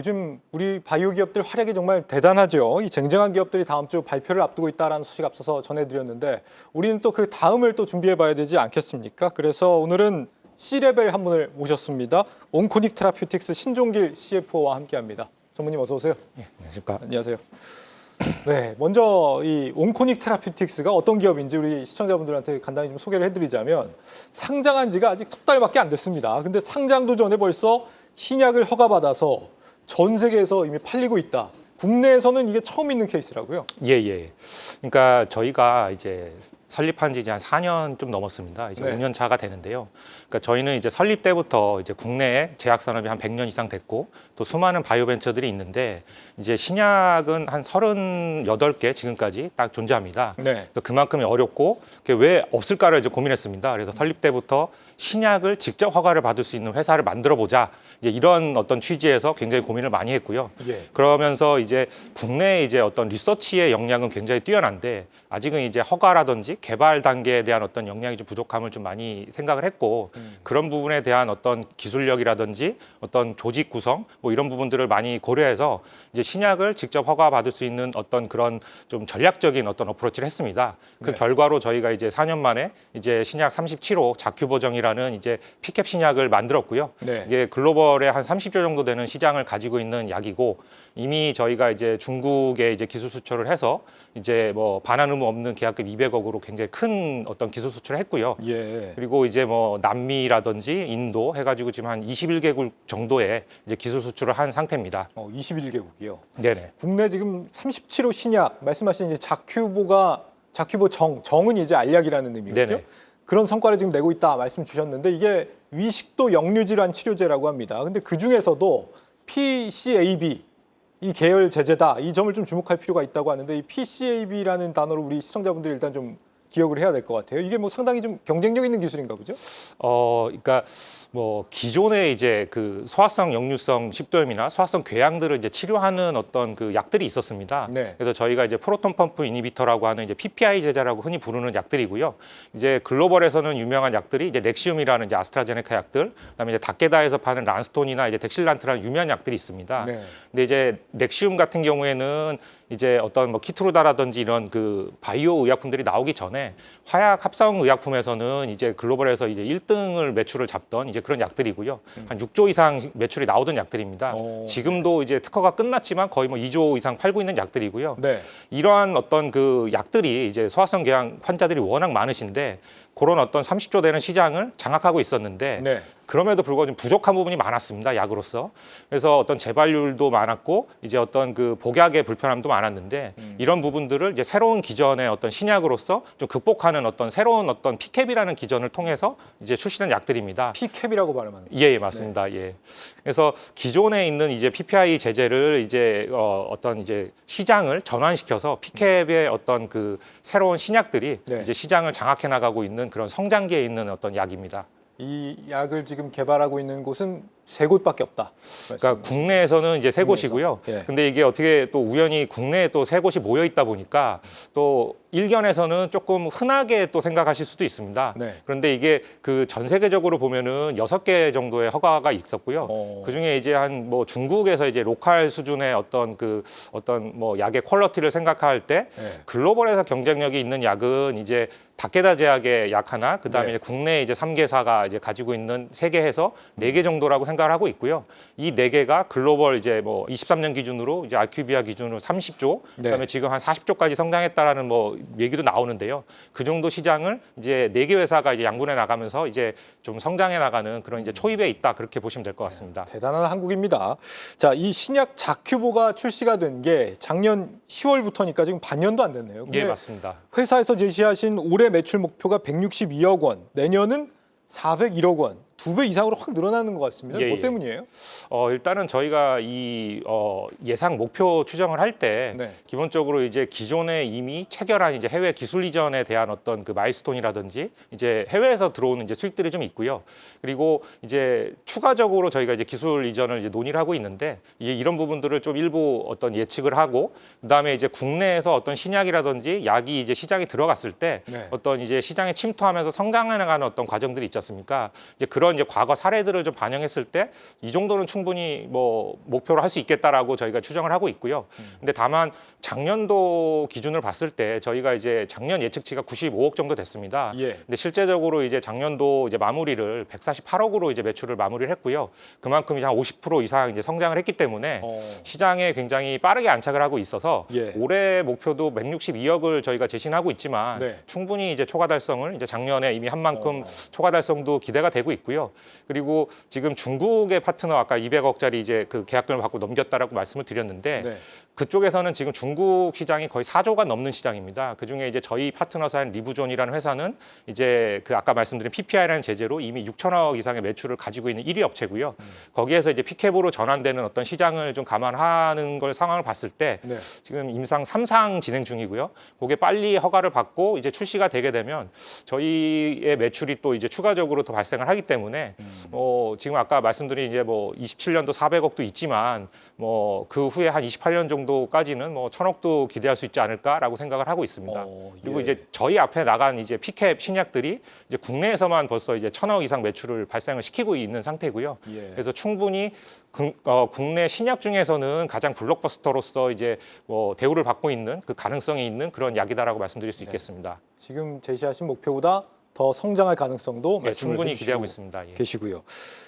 요즘 우리 바이오 기업들 활약이 정말 대단하죠. 이 쟁쟁한 기업들이 다음 주 발표를 앞두고 있다는 소식 앞서서 전해드렸는데 우리는 또 그 다음을 또 준비해봐야 되지 않겠습니까? 그래서 오늘은 C레벨 한 분을 모셨습니다. 온코닉 테라퓨틱스 신종길 CFO와 함께합니다. 전무님 어서 오세요. 네, 안녕하십니까. 안녕하세요. 네, 먼저 이 온코닉 테라퓨틱스가 어떤 기업인지 우리 시청자분들한테 간단히 좀 소개를 해드리자면 상장한 지가 아직 석 달밖에 안 됐습니다. 근데 상장도 전에 벌써 신약을 허가받아서 전 세계에서 이미 팔리고 있다. 국내에서는 이게 처음 있는 케이스라고요? 예. 그러니까 저희가 이제 설립한 지 이제 한 4년 좀 넘었습니다. 이제 네. 5년 차가 되는데요. 그러니까 저희는 이제 설립 때부터 이제 국내에 제약 산업이 한 100년 이상 됐고 또 수많은 바이오 벤처들이 있는데 이제 신약은 한 38개 지금까지 딱 존재합니다. 네. 그래서 그만큼 어렵고 그게 왜 없을까를 이제 고민했습니다. 그래서 설립 때부터 신약을 직접 허가를 받을 수 있는 회사를 만들어 보자. 이제 이런 어떤 취지에서 굉장히 고민을 많이 했고요. 예. 그러면서 이제 국내에 이제 어떤 리서치의 역량은 굉장히 뛰어난데 아직은 이제 허가라든지 개발 단계에 대한 어떤 역량이 좀 부족함을 좀 많이 생각을 했고 그런 부분에 대한 어떤 기술력이라든지 어떤 조직 구성 뭐 이런 부분들을 많이 고려해서 이제 신약을 직접 허가받을 수 있는 어떤 그런 좀 전략적인 어떤 어프로치를 했습니다. 그 네. 결과로 저희가 이제 4년 만에 이제 신약 37호 자큐보정이라는 이제 피캡 신약을 만들었고요. 네. 이게 글로벌에 한 30조 정도 되는 시장을 가지고 있는 약이고 이미 저희가 이제 중국에 이제 기술 수출을 해서 이제 뭐 반환 의무 없는 계약금 200억으로 굉장히 큰 어떤 기술 수출을 했고요. 예. 그리고 이제 뭐 남미라든지 인도 해가지고 지금 한 21개국 정도의 이제 기술 수출을 한 상태입니다. 21개국이요. 네네. 국내 지금 37호 신약 말씀하신 이제 자큐보 정은 이제 알약이라는 의미겠죠. 네네. 그런 성과를 지금 내고 있다 말씀 주셨는데 이게 위식도 역류질환 치료제라고 합니다. 근데 그 중에서도 PCAB 이 계열 제제다. 이 점을 좀 주목할 필요가 있다고 하는데 이 PCAB라는 단어를 우리 시청자분들이 일단 좀 기억을 해야 될 것 같아요. 이게 뭐 상당히 좀 경쟁력 있는 기술인가 보죠? 그러니까 뭐 기존에 이제 그 소화성 역류성 식도염이나 소화성 궤양들을 이제 치료하는 어떤 그 약들이 있었습니다. 네. 그래서 저희가 이제 프로톤 펌프 이니비터라고 하는 이제 PPI 제자라고 흔히 부르는 약들이고요. 이제 글로벌에서는 유명한 약들이 이제 넥시움이라는 이제 아스트라제네카 약들, 그다음에 이제 다케다에서 파는 란스톤이나 이제 덱실란트라는 유명한 약들이 있습니다. 네. 근데 이제 넥시움 같은 경우에는 이제 어떤 뭐 키트루다라든지 이런 그 바이오 의약품들이 나오기 전에 화약 합성 의약품에서는 이제 글로벌에서 이제 1등을 매출을 잡던 이제 그런 약들이고요. 한 6조 이상 매출이 나오던 약들입니다. 지금도 이제 특허가 끝났지만 거의 뭐 2조 이상 팔고 있는 약들이고요. 네. 이러한 어떤 그 약들이 이제 소화성 궤양 환자들이 워낙 많으신데 그런 어떤 30조 되는 시장을 장악하고 있었는데 네. 그럼에도 불구하고 좀 부족한 부분이 많았습니다. 약으로서. 그래서 어떤 재발률도 많았고 이제 어떤 그 복약의 불편함도 많았는데 이런 부분들을 이제 새로운 기전의 어떤 신약으로서 좀 극복하는 어떤 새로운 어떤 피캡이라는 기전을 통해서 이제 출시된 약들입니다. P캡이라고 발음하는 거죠? 예, 맞습니다. 예. 그래서 기존에 있는 이제 PPI 제재를 이제 어떤 이제 시장을 전환시켜서 피캡의 어떤 그 새로운 신약들이 네. 이제 시장을 장악해 나가고 있는 그런 성장기에 있는 어떤 약입니다. 이 약을 지금 개발하고 있는 곳은 세 곳밖에 없다. 그러니까 국내에서는 이제 세 국내에서. 곳이고요. 예. 근데 이게 어떻게 또 우연히 국내에 또 세 곳이 모여 있다 보니까 또 일견에서는 조금 흔하게 또 생각하실 수도 있습니다. 네. 그런데 이게 그 전 세계적으로 보면은 6개 정도의 허가가 있었고요. 그 중에 이제 한 뭐 중국에서 이제 로컬 수준의 어떤 그 어떤 뭐 약의 퀄리티를 생각할 때 네. 글로벌에서 경쟁력이 있는 약은 이제 다케다 제약의 약 하나, 그다음에 네. 이제 국내 이제 3개사가 이제 가지고 있는 3개 해서 4개 정도라고 생각을 하고 있고요. 이 4개가 글로벌 이제 뭐 23년 기준으로 이제 IQVIA 기준으로 30조, 그다음에 네. 지금 한 40조까지 성장했다라는 뭐 얘기도 나오는데요. 그 정도 시장을 이제 4개 회사가 이제 양분해 나가면서 이제 좀 성장해 나가는 그런 이제 초입에 있다 그렇게 보시면 될 것 같습니다. 대단한 한국입니다. 자, 이 신약 자큐보가 출시가 된 게 작년 10월부터니까 지금 반년도 안 됐네요. 예, 근데 맞습니다. 회사에서 제시하신 올해 매출 목표가 162억 원, 내년은 401억 원. 2배 이상으로 확 늘어나는 것 같습니다. 예, 뭐 예. 때문이에요? 일단은 저희가 이 예상 목표 추정을 할 때 네. 기본적으로 이제 기존에 이미 체결한 이제 해외 기술 이전에 대한 어떤 그 마일스톤이라든지 이제 해외에서 들어오는 이제 수익들이 좀 있고요. 그리고 이제 추가적으로 저희가 이제 기술 이전을 이제 논의를 하고 있는데 이런 부분들을 좀 일부 어떤 예측을 하고 그다음에 이제 국내에서 어떤 신약이라든지 약이 이제 시장에 들어갔을 때 네. 어떤 이제 시장에 침투하면서 성장해 나가는 어떤 과정들이 있지 않습니까? 이제 그런 그런 이제 과거 사례들을 좀 반영했을 때 이 정도는 충분히 뭐 목표로 할 수 있겠다라고 저희가 추정을 하고 있고요. 근데 다만 작년도 기준을 봤을 때 저희가 이제 작년 예측치가 95억 정도 됐습니다. 예. 근데 실제적으로 이제 작년도 이제 마무리를 148억으로 이제 매출을 마무리를 했고요. 그만큼 이제 한 50% 이상 이제 성장을 했기 때문에 시장에 굉장히 빠르게 안착을 하고 있어서 예. 올해 목표도 162억을 저희가 제시하고 있지만 네. 충분히 이제 초과 달성을 이제 작년에 이미 한 만큼 초과 달성도 기대가 되고 있고요. 그리고 지금 중국의 파트너 아까 200억짜리 이제 그 계약금을 받고 넘겼다라고 말씀을 드렸는데 네. 그쪽에서는 지금 중국 시장이 거의 4조가 넘는 시장입니다. 그중에 이제 저희 파트너사인 리브존이라는 회사는 이제 그 아까 말씀드린 PPI라는 제재로 이미 6천억 이상의 매출을 가지고 있는 1위 업체고요. 거기에서 이제 피캡으로 전환되는 어떤 시장을 좀 감안하는 걸 상황을 봤을 때 네. 지금 임상 3상 진행 중이고요. 그게 빨리 허가를 받고 이제 출시가 되게 되면 저희의 매출이 또 이제 추가적으로 더 발생을 하기 때문에 지금 아까 말씀드린 이제 뭐 27년도 400억도 있지만 뭐 그 후에 한 28년 정도까지는 뭐 1000억도 기대할 수 있지 않을까라고 생각을 하고 있습니다. 그리고 예. 이제 저희 앞에 나간 이제 피캡 신약들이 이제 국내에서만 벌써 이제 1000억 이상 매출을 발생을 시키고 있는 상태고요. 예. 그래서 충분히 국내 신약 중에서는 가장 블록버스터로서 이제 뭐 대우를 받고 있는 그 가능성이 있는 그런 약이다라고 말씀드릴 수 있겠습니다. 지금 제시하신 목표보다 더 성장할 가능성도 네, 말씀을 충분히 해주시고 기대하고 있습니다. 예. 계시고요.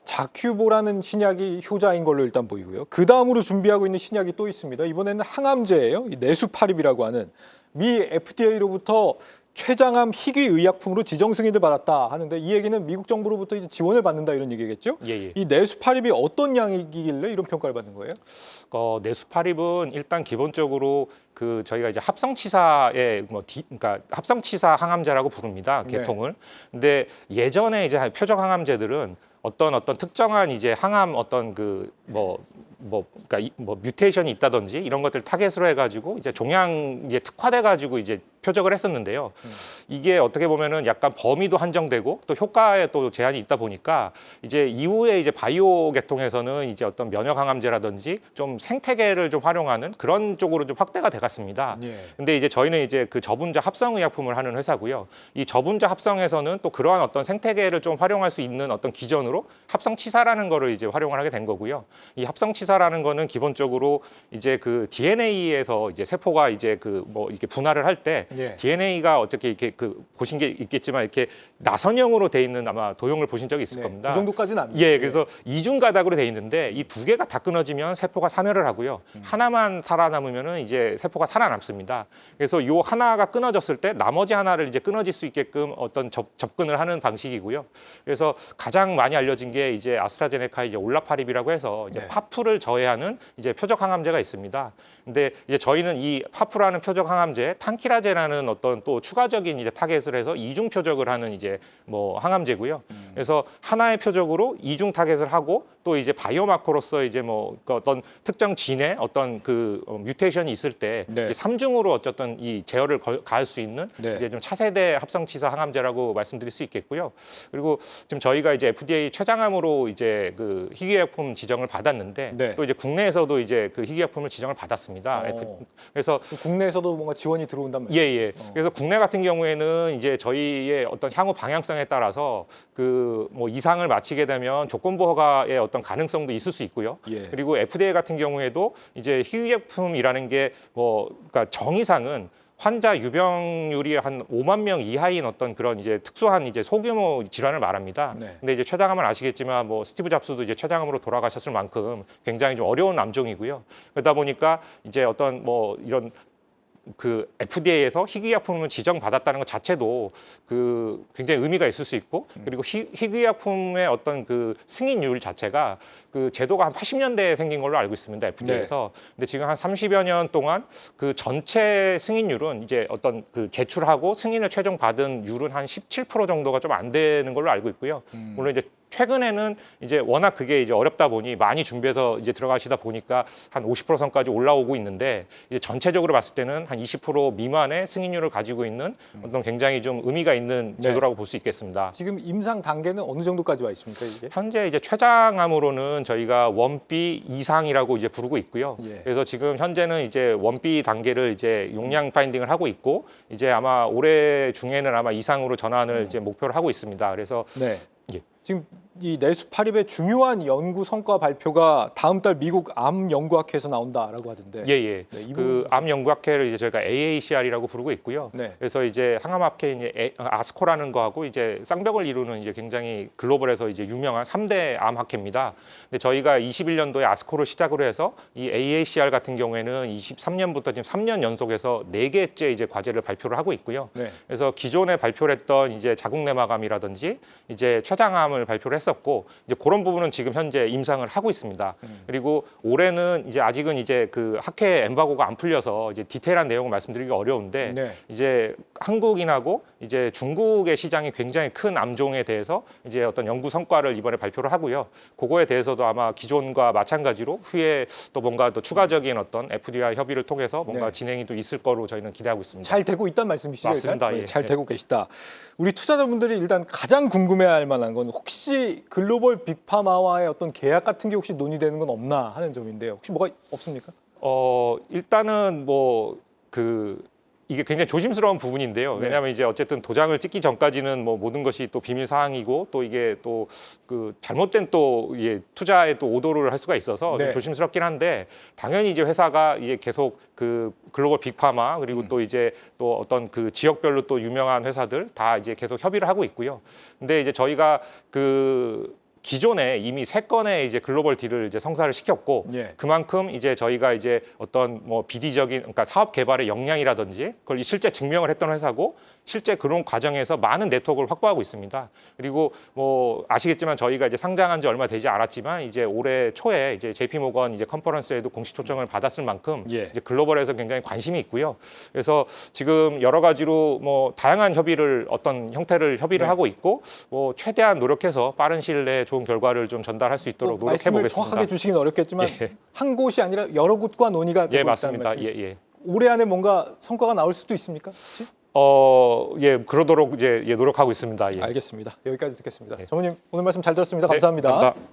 자큐보라는 신약이 효자인 걸로 일단 보이고요. 그 다음으로 준비하고 있는 신약이 또 있습니다. 이번에는 항암제예요. 이 내수파립이라고 하는 미 FDA로부터 췌장암 희귀 의약품으로 지정 승인을 받았다 하는데 이 얘기는 미국 정부로부터 이제 지원을 받는다 이런 얘기겠죠? 예, 예. 이 내수파립이 어떤 양이길래 이런 평가를 받는 거예요? 내수파립은 일단 기본적으로 그 저희가 이제 합성치사의 그러니까 합성치사 항암제라고 부릅니다. 네. 계통을. 근데 예전에 이제 표적 항암제들은 어떤 특정한 이제 항암 어떤 그러니까 뮤테이션이 있다든지 이런 것들 타겟으로 해가지고 이제 종양 이제 특화돼가지고 이제 표적을 했었는데요. 이게 어떻게 보면은 약간 범위도 한정되고 또 효과에 또 제한이 있다 보니까 이제 이후에 이제 바이오 계통에서는 이제 어떤 면역 항암제라든지 좀 생태계를 좀 활용하는 그런 쪽으로 좀 확대가 돼갔습니다. 예. 근데 이제 저희는 이제 그 저분자 합성 의약품을 하는 회사고요. 이 저분자 합성에서는 또 그러한 어떤 생태계를 좀 활용할 수 있는 어떤 기전으로 합성치사라는 거를 이제 활용을 하게 된 거고요. 이 합성치사라는 거는 기본적으로 이제 그 DNA에서 이제 세포가 이제 그 이렇게 분할을 할 때 예. DNA가 어떻게 이렇게 그 보신 게 있겠지만 이렇게 나선형으로 돼 있는 아마 도형을 보신 적이 있을 네, 겁니다. 그 정도까지는 안 돼요. 예, 그래서 이중 가닥으로 돼 있는데 이 두 개가 다 끊어지면 세포가 사멸을 하고요. 하나만 살아남으면은 이제 세포가 살아남습니다. 그래서 요 하나가 끊어졌을 때 나머지 하나를 이제 끊어질 수 있게끔 어떤 접근을 하는 방식이고요. 그래서 가장 많이 알려진 게 이제 아스트라제네카의 이제 올라파립이라고 해서 이제 네. 파프를 저해하는 이제 표적 항암제가 있습니다. 근데 이제 저희는 이 파프라는 표적 항암제, 탄키라제라는 어떤 또 추가적인 이제 타겟을 해서 이중 표적을 하는 이제 항암제고요. 그래서 하나의 표적으로 이중 타겟을 하고 또 이제 바이오마커로서 이제 그 어떤 특정 진의 어떤 그 뮤테이션이 있을 때 네. 이제 3중으로 어쨌든 이 제어를 가할 수 있는 네. 이제 좀 차세대 합성치사 항암제라고 말씀드릴 수 있겠고요. 그리고 지금 저희가 이제 FDA 췌장암으로 이제 그 희귀약품 지정을 받았는데 네. 또 이제 국내에서도 이제 그 희귀약품을 지정을 받았습니다. 그래서 국내에서도 뭔가 지원이 들어온단 말이에요. 예. 그래서 국내 같은 경우에는 이제 저희의 어떤 향후 방향성에 따라서 그 이상을 마치게 되면 조건부 허가의 어떤 가능성도 있을 수 있고요. 예. 그리고 FDA 같은 경우에도 이제 희귀약품이라는 게 그러니까 정의상은 환자 유병률이 한 5만 명 이하인 어떤 그런 이제 특수한 이제 소규모 질환을 말합니다. 네. 근데 이제 췌장암은 아시겠지만 스티브 잡스도 이제 췌장암으로 돌아가셨을 만큼 굉장히 좀 어려운 암종이고요. 그러다 보니까 이제 어떤 이런 그 FDA에서 희귀약품을 지정받았다는 것 자체도 그 굉장히 의미가 있을 수 있고 그리고 희귀약품의 어떤 그 승인율 자체가 그 제도가 한 80년대에 생긴 걸로 알고 있습니다. FDA에서. 근데 지금 한 30여 년 동안 그 전체 승인율은 이제 어떤 그 제출하고 승인을 최종 받은 율은 한 17% 정도가 좀 안 되는 걸로 알고 있고요. 물론 이제 최근에는 이제 워낙 그게 이제 어렵다 보니 많이 준비해서 이제 들어가시다 보니까 한 50% 선까지 올라오고 있는데 이제 전체적으로 봤을 때는 한 20% 미만의 승인율을 가지고 있는 어떤 굉장히 좀 의미가 있는 제도라고 볼 수 있겠습니다. 지금 임상 단계는 어느 정도까지 와 있습니까, 이게? 현재 이제 췌장암으로는 저희가 원B 이상이라고 이제 부르고 있고요. 예. 그래서 지금 현재는 이제 원B 단계를 이제 용량 파인딩을 하고 있고 이제 아마 올해 중에는 아마 이상으로 전환을 이제 목표를 하고 있습니다. 그래서 네. 예. 지금 이 내수파립의 중요한 연구 성과 발표가 다음 달 미국 암 연구학회에서 나온다라고 하던데. 예예. 네, 이 그 암 연구학회를 이제 저희가 AACR이라고 부르고 있고요. 네. 그래서 이제 항암학회 이제 아스코라는 거하고 이제 쌍벽을 이루는 이제 굉장히 글로벌에서 이제 유명한 3대 암학회입니다. 근데 저희가 21년도에 아스코를 시작으로 해서 이 AACR 같은 경우에는 23년부터 지금 3년 연속해서 4개째 이제 과제를 발표를 하고 있고요. 네. 그래서 기존에 발표를 했던 이제 자궁내막암이라든지 이제 췌장암을 발표를 했었고 이제 그런 부분은 지금 현재 임상을 하고 있습니다. 그리고 올해는 이제 아직은 이제 그 학회 엠바고가 안 풀려서 이제 디테일한 내용을 말씀드리기 어려운데 네. 이제 한국인하고 이제 중국의 시장이 굉장히 큰 암종에 대해서 이제 어떤 연구 성과를 이번에 발표를 하고요. 그거에 대해서도 아마 기존과 마찬가지로 후에 또 뭔가 더 추가적인 어떤 FDA와 협의를 통해서 뭔가 네. 진행이 또 있을 거로 저희는 기대하고 있습니다. 잘 되고 있다는 말씀이시죠? 맞습니다. 일단? 예. 잘 예. 되고 계시다. 우리 투자자분들이 일단 가장 궁금해할 만한 건 혹시 글로벌 빅파마와의 어떤 계약 같은 게 혹시 논의되는 건 없나 하는 점인데요. 혹시 뭐가 없습니까? 일단은 뭐 이게 굉장히 조심스러운 부분인데요. 네. 왜냐하면 이제 어쨌든 도장을 찍기 전까지는 뭐 모든 것이 또 비밀 사항이고 또 이게 또 그 잘못된 또 투자에 또 오도를 할 수가 있어서 네. 좀 조심스럽긴 한데 당연히 이제 회사가 이게 계속 그 글로벌 빅파마 그리고 또 이제 또 어떤 그 지역별로 또 유명한 회사들 다 이제 계속 협의를 하고 있고요. 근데 이제 저희가 기존에 이미 3건의 이제 글로벌 딜을 이제 성사를 시켰고 예. 그만큼 이제 저희가 이제 어떤 뭐 비디적인 그러니까 사업 개발의 역량이라든지 그걸 실제 증명을 했던 회사고 실제 그런 과정에서 많은 네트워크를 확보하고 있습니다. 그리고 뭐 아시겠지만 저희가 이제 상장한 지 얼마 되지 않았지만 이제 올해 초에 이제 JP모건 이제 컨퍼런스에도 공식 초청을 받았을 만큼 예. 이제 글로벌에서 굉장히 관심이 있고요. 그래서 지금 여러 가지로 뭐 다양한 어떤 형태를 협의를 네. 하고 있고 뭐 최대한 노력해서 빠른 시일 내에 좋은 결과를 좀 전달할 수 있도록 노력해 말씀을 보겠습니다. 정확하게 주시긴 어렵겠지만 예. 한 곳이 아니라 여러 곳과 논의가 되고 예, 있다는 맞습니다. 말씀이시죠? 예. 올해 안에 뭔가 성과가 나올 수도 있습니까? 혹시? 그러도록 이제 노력하고 있습니다. 예. 알겠습니다. 여기까지 듣겠습니다. 예. 전무님 오늘 말씀 잘 들었습니다. 네, 감사합니다. 감사합니다.